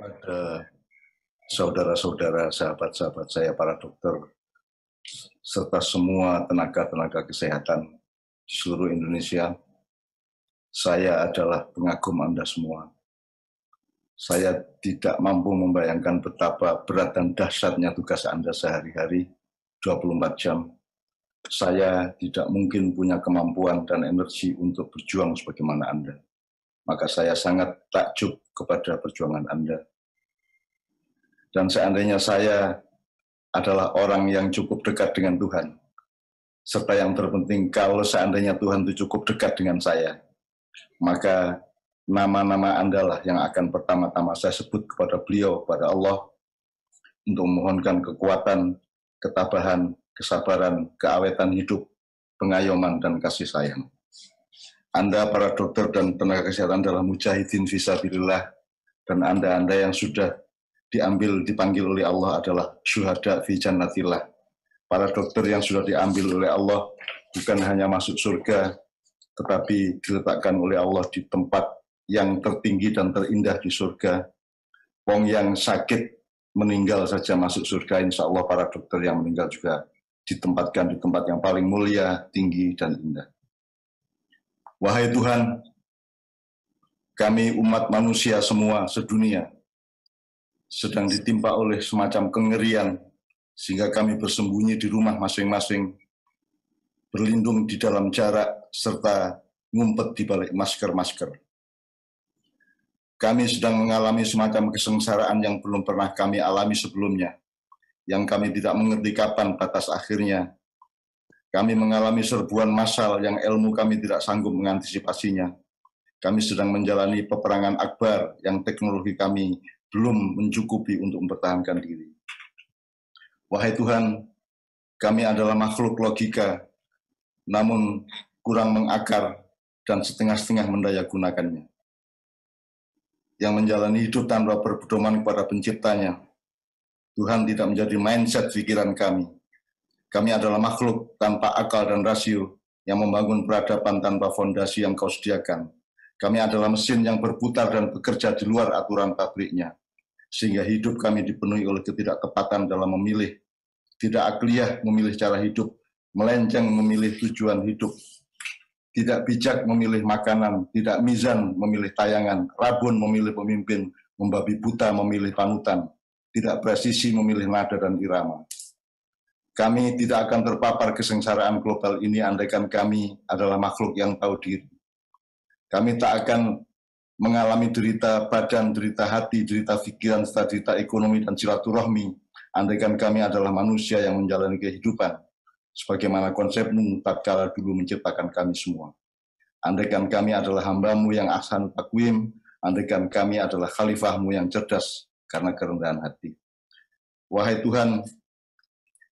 Pada saudara-saudara, sahabat-sahabat saya, para dokter, serta semua tenaga-tenaga kesehatan di seluruh Indonesia, saya adalah pengagum Anda semua. Saya tidak mampu membayangkan betapa berat dan dahsyatnya tugas Anda sehari-hari, 24 jam. Saya tidak mungkin punya kemampuan dan energi untuk berjuang sebagaimana Anda. Maka saya sangat takjub kepada perjuangan Anda. Dan seandainya saya adalah orang yang cukup dekat dengan Tuhan, serta yang terpenting kalau seandainya Tuhan itu cukup dekat dengan saya, maka nama-nama Anda lah yang akan pertama-tama saya sebut kepada beliau, kepada Allah, untuk memohonkan kekuatan, ketabahan, kesabaran, keawetan hidup, pengayoman, dan kasih sayang. Anda para dokter dan tenaga kesehatan adalah mujahidin fisabilillah, dan Anda yang sudah dipanggil oleh Allah adalah syuhada fi jannatillah. Para dokter yang sudah diambil oleh Allah bukan hanya masuk surga, tetapi diletakkan oleh Allah di tempat yang tertinggi dan terindah di surga. Wong yang sakit meninggal saja masuk surga, insya Allah para dokter yang meninggal juga ditempatkan di tempat yang paling mulia, tinggi, dan indah. Wahai Tuhan, kami umat manusia semua sedunia sedang ditimpa oleh semacam kengerian, sehingga kami bersembunyi di rumah masing-masing, berlindung di dalam jarak, serta ngumpet di balik masker-masker. Kami sedang mengalami semacam kesengsaraan yang belum pernah kami alami sebelumnya, yang kami tidak mengerti kapan batas akhirnya. Kami mengalami serbuan massal yang ilmu kami tidak sanggup mengantisipasinya. Kami sedang menjalani peperangan akbar yang teknologi kami belum mencukupi untuk mempertahankan diri. Wahai Tuhan, kami adalah makhluk logika, namun kurang mengakar dan setengah-setengah mendayagunakannya. Yang menjalani hidup tanpa berpedoman kepada penciptanya. Tuhan tidak menjadi mindset pikiran kami. Kami adalah makhluk tanpa akal dan rasio yang membangun peradaban tanpa fondasi yang kau sediakan. Kami adalah mesin yang berputar dan bekerja di luar aturan pabriknya, sehingga hidup kami dipenuhi oleh ketidaktepatan dalam memilih, tidak akliyah memilih cara hidup, melenceng memilih tujuan hidup, tidak bijak memilih makanan, tidak mizan memilih tayangan, rabun memilih pemimpin, membabi buta memilih panutan, tidak presisi memilih nada dan irama. Kami tidak akan terpapar kesengsaraan global ini andaikan kami adalah makhluk yang tahu diri. Kami tak akan mengalami derita badan, derita hati, derita pikiran, serta derita ekonomi dan silaturahmi, andaikan kami adalah manusia yang menjalani kehidupan, sebagaimana konsepmu tatkala dulu menciptakan kami semua. Andaikan kami adalah hambamu yang ahsan takwim, andaikan kami adalah khalifahmu yang cerdas karena kerendahan hati. Wahai Tuhan,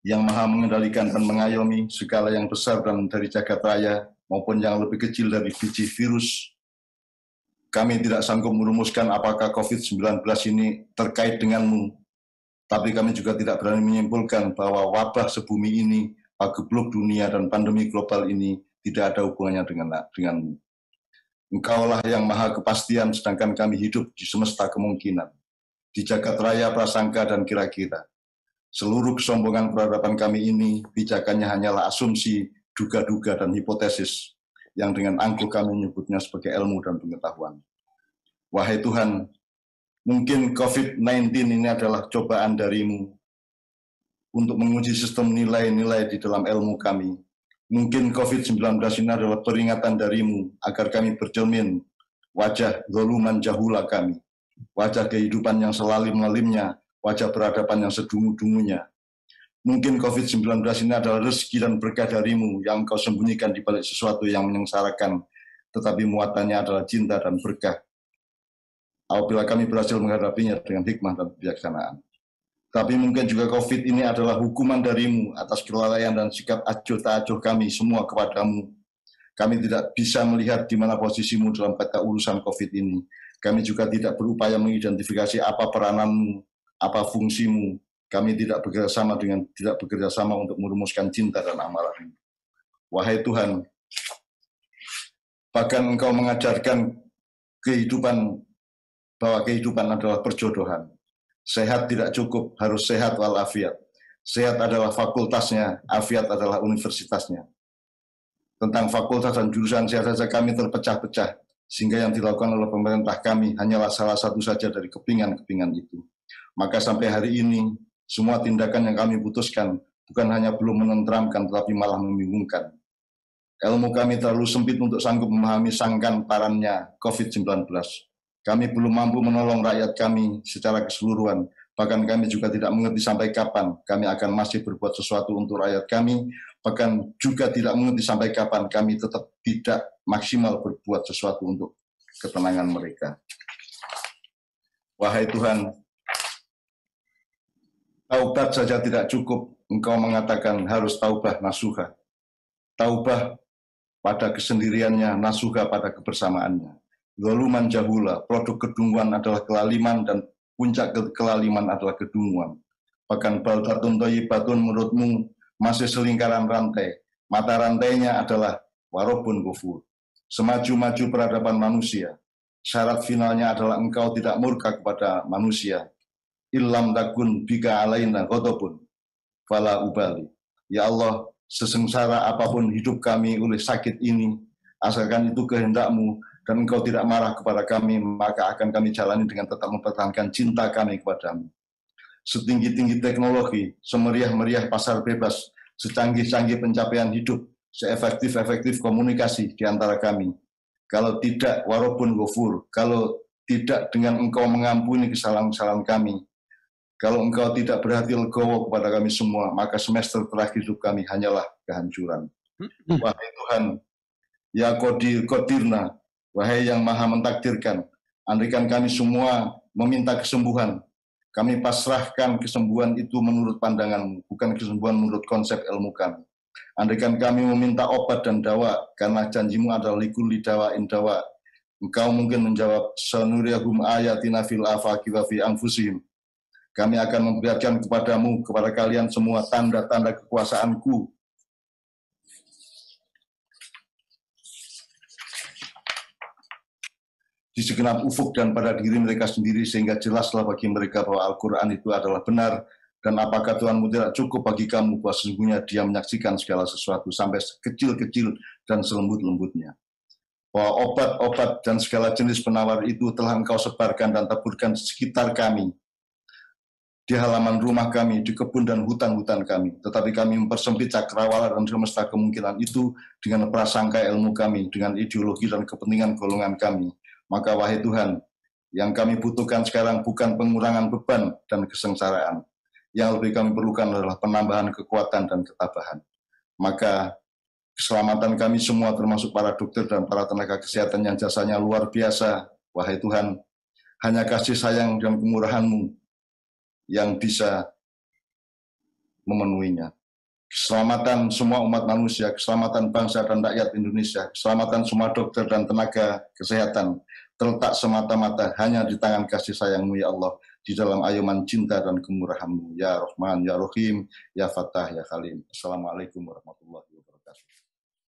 yang maha mengendalikan dan mengayomi segala yang besar dan dari jagat raya, maupun yang lebih kecil dari biji virus, kami tidak sanggup merumuskan apakah COVID-19 ini terkait denganmu, tapi kami juga tidak berani menyimpulkan bahwa wabah sebumi ini, pagebluk dunia dan pandemi global ini tidak ada hubungannya denganmu. Engkaulah yang maha kepastian, sedangkan kami hidup di semesta kemungkinan, di jagat raya prasangka dan kira-kira. Seluruh kesombongan peradaban kami ini, pijakannya hanyalah asumsi, duga-duga, dan hipotesis, yang dengan angkuh kami menyebutnya sebagai ilmu dan pengetahuan. Wahai Tuhan, mungkin COVID-19 ini adalah cobaan darimu untuk menguji sistem nilai-nilai di dalam ilmu kami. Mungkin COVID-19 ini adalah peringatan darimu agar kami bercermin wajah zoluman jahula kami, wajah kehidupan yang selalim-lalimnya, wajah peradaban yang sedungu-dungunya. Mungkin COVID-19 ini adalah rezeki dan berkah darimu yang kau sembunyikan di balik sesuatu yang menyengsarakan, tetapi muatannya adalah cinta dan berkah. Apabila kami berhasil menghadapinya dengan hikmah dan kebijaksanaan. Tapi mungkin juga COVID ini adalah hukuman darimu atas kelalaian dan sikap acuh tak acuh kami semua kepadamu. Kami tidak bisa melihat di mana posisimu dalam peta urusan COVID ini. Kami juga tidak berupaya mengidentifikasi apa perananmu, apa fungsimu. Kami tidak bekerja sama untuk merumuskan cinta dan amalanmu. Wahai Tuhan, bahkan Engkau mengajarkan kehidupan bahwa kehidupan adalah perjodohan. Sehat tidak cukup, harus sehat walafiat. Sehat adalah fakultasnya, afiat adalah universitasnya. Tentang fakultas dan jurusan sehat saja kami terpecah-pecah, sehingga yang dilakukan oleh pemerintah kami hanyalah salah satu saja dari kepingan-kepingan itu. Maka sampai hari ini, semua tindakan yang kami putuskan bukan hanya belum menenteramkan, tetapi malah membingungkan. Ilmu kami terlalu sempit untuk sanggup memahami sangkan parannya COVID-19. Kami belum mampu menolong rakyat kami secara keseluruhan. Bahkan kami juga tidak mengerti sampai kapan kami akan masih berbuat sesuatu untuk rakyat kami. Bahkan juga tidak mengerti sampai kapan kami tetap tidak maksimal berbuat sesuatu untuk ketenangan mereka. Wahai Tuhan, taubat saja tidak cukup. Engkau mengatakan harus taubah nasuha. Taubah pada kesendiriannya, nasuha pada kebersamaannya. Zaluman jahula, produk kedunguan adalah kelaliman dan puncak kelaliman adalah kedunguan. Bahkan baldatun thayyibatun menurutmu masih selingkaran rantai. Mata rantainya adalah warobun kufur. Semaju-maju peradaban manusia, syarat finalnya adalah engkau tidak murka kepada manusia. Illam takun bika alaina ghadabun fala ubali. Ya Allah, sesengsara apapun hidup kami oleh sakit ini, asalkan itu kehendak-Mu dan Engkau tidak marah kepada kami, maka akan kami jalani dengan tetap mempertahankan cinta kami kepada-Mu. Setinggi-tinggi teknologi, semeriah-meriah pasar bebas, secanggih-canggih pencapaian hidup, seefektif-efektif komunikasi di antara kami. Kalau tidak warobun ghafur, kalau tidak dengan Engkau mengampuni kesalahan-kesalahan kami, kalau Engkau tidak berhati legowo kepada kami semua, maka semester terakhir hidup kami hanyalah kehancuran. Wahai Tuhan, ya Qadirna, wahai yang maha mentakdirkan, andaikan kami semua meminta kesembuhan, kami pasrahkan kesembuhan itu menurut pandangan-Mu, bukan kesembuhan menurut konsep ilmu kami. Andaikan kami meminta obat dan dawa, karena janji-Mu adalah likulli dawa'in dawa, Engkau mungkin menjawab, sanuriyahum ayatina fil afaqi wa fi anfusihim. Kami akan memperlihatkan kepadamu, kepada kalian semua tanda-tanda kekuasaan-Ku. Di segenap ufuk dan pada diri mereka sendiri, sehingga jelaslah bagi mereka bahwa Al-Quran itu adalah benar, dan apakah Tuhanmu tidak cukup bagi kamu bahwa sesungguhnya Dia menyaksikan segala sesuatu, sampai sekecil-kecil dan selembut-lembutnya. Bahwa obat-obat dan segala jenis penawar itu telah Engkau sebarkan dan taburkan di sekitar kami, di halaman rumah kami, di kebun dan hutan-hutan kami. Tetapi kami mempersempit cakrawala dan semesta kemungkinan itu dengan prasangka ilmu kami, dengan ideologi dan kepentingan golongan kami. Maka wahai Tuhan, yang kami butuhkan sekarang bukan pengurangan beban dan kesengsaraan. Yang lebih kami perlukan adalah penambahan kekuatan dan ketabahan. Maka keselamatan kami semua, termasuk para dokter dan para tenaga kesehatan yang jasanya luar biasa, wahai Tuhan, hanya kasih sayang dan kemurahan-Mu yang bisa memenuhinya. Keselamatan semua umat manusia, keselamatan bangsa dan rakyat Indonesia, keselamatan semua dokter dan tenaga kesehatan terletak semata-mata hanya di tangan kasih sayang-Mu ya Allah, di dalam ayuman cinta dan kemurahan-Mu. Ya Rahman, Ya Rahim, Ya Fattah, Ya Khalim. Assalamualaikum warahmatullahi wabarakatuh.